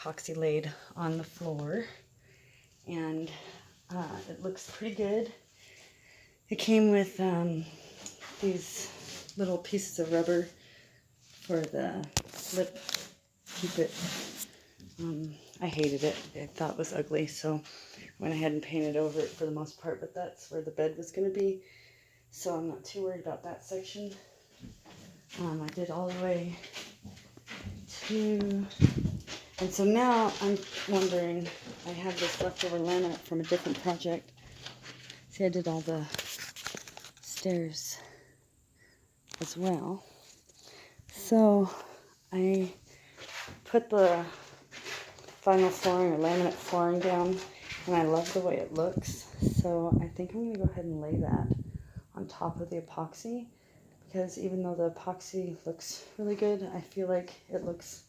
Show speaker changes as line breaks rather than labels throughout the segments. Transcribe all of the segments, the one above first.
epoxy laid on the floor, and it looks pretty good. It came with these little pieces of rubber for the lip, keep it. I hated it. I thought it was ugly, so I went ahead and painted over it for the most part, but that's where the bed was going to be, so I'm not too worried about that section. I did all the way to, and so now I'm wondering, I have this leftover laminate from a different project. See, I did all the stairs as well. So I put the vinyl flooring or laminate flooring down, and I love the way it looks. So I think I'm going to go ahead and lay that on top of the epoxy, because even though the epoxy looks really good, I feel like it looks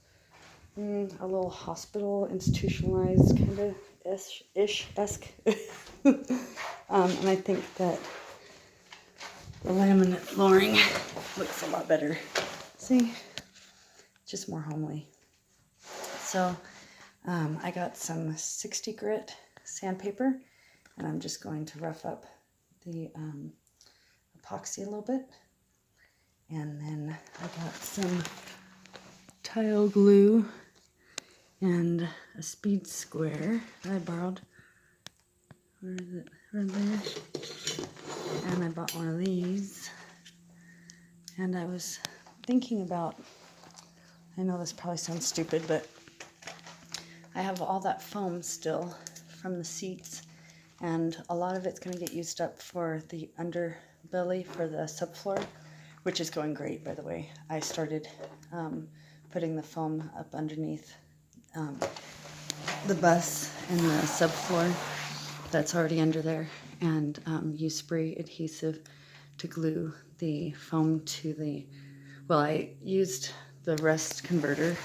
a little hospital institutionalized kind of esque. And I think that the laminate flooring looks a lot better. See, just more homely. So I got some 60 grit sandpaper, and I'm just going to rough up the epoxy a little bit. And then I got some tile glue and a speed square that I borrowed. Where is it? Right there. And I bought one of these. And I was thinking about, I know this probably sounds stupid, but I have all that foam still from the seats, and a lot of it's going to get used up for the underbelly for the subfloor, which is going great, by the way. I started putting the foam up underneath the bus and the subfloor that's already under there, and use spray adhesive to glue the foam to the, well, I used the rust converter,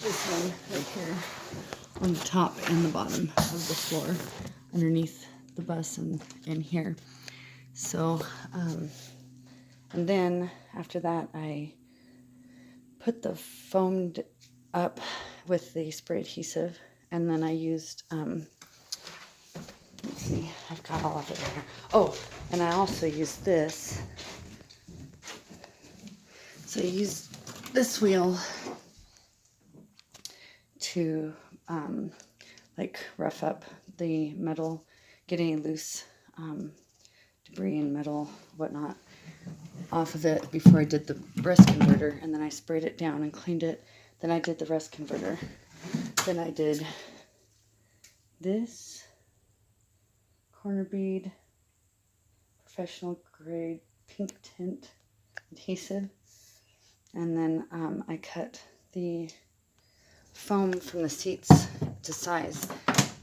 this one right here, on the top and the bottom of the floor, underneath the bus and in here. So, and then after that, I put the foam up with the spray adhesive, and then I used, let's see, I've got all of it right here. Oh, and I also used this. So I used this wheel to like rough up the metal, get any loose debris and metal, whatnot, off of it before I did the rust converter, and then I sprayed it down and cleaned it. Then I did the rust converter. Then I did this corner bead, professional grade pink tint adhesive, and then I cut the foam from the seats to size.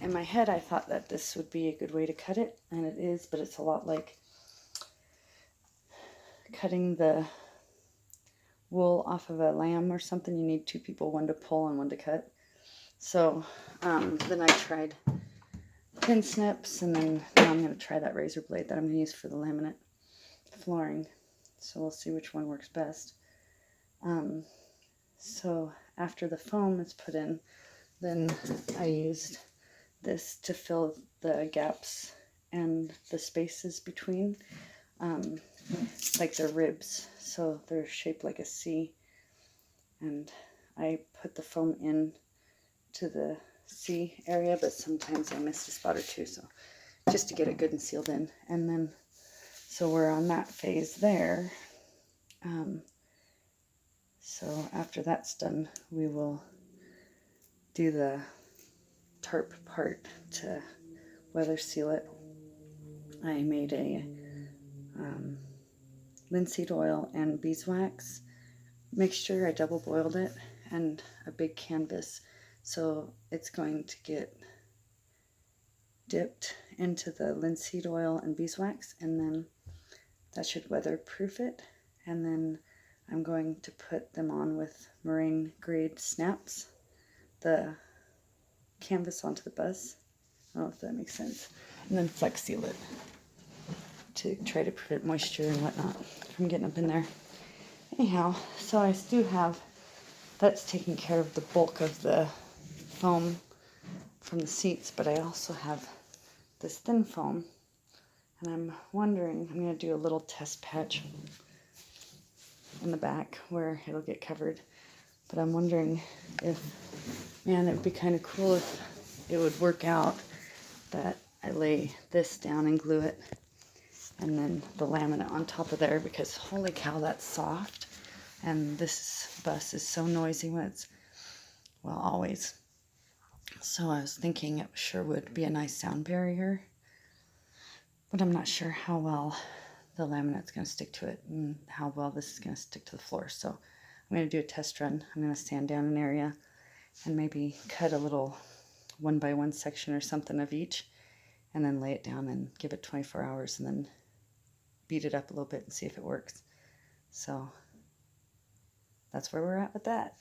In my head, I thought that this would be a good way to cut it, and it is, but it's a lot like cutting the wool off of a lamb or something. You need two people, one to pull and one to cut. So then I tried pin snips, and then now I'm going to try that razor blade that I'm going to use for the laminate flooring. So we'll see which one works best. So after the foam is put in, then I used this to fill the gaps and the spaces between, like the ribs, so they're shaped like a C. And I put the foam in to the C area, but sometimes I missed a spot or two, so just to get it good and sealed in. And then, so we're on that phase there. So after that's done, we will do the tarp part to weather seal it. I made a linseed oil and beeswax mixture. I double boiled it, and a big canvas, so it's going to get dipped into the linseed oil and beeswax, and then that should weatherproof it. And then I'm going to put them on with marine grade snaps, the canvas onto the bus. I don't know if that makes sense. And then flex seal it to try to prevent moisture and whatnot from getting up in there. Anyhow, so I do have, that's taking care of the bulk of the foam from the seats, but I also have this thin foam. And I'm wondering, I'm going to do a little test patch in the back where it'll get covered. But I'm wondering if, man, it would be kind of cool if it would work out that I lay this down and glue it, and then the laminate on top of there, because holy cow, that's soft. And this bus is so noisy when it's, well, always. So I was thinking it sure would be a nice sound barrier, but I'm not sure how well the laminate's going to stick to it and how well this is going to stick to the floor. So I'm going to do a test run. I'm going to sand down an area and maybe cut a little 1x1 section or something of each, and then lay it down and give it 24 hours and then beat it up a little bit and see if it works. So that's where we're at with that.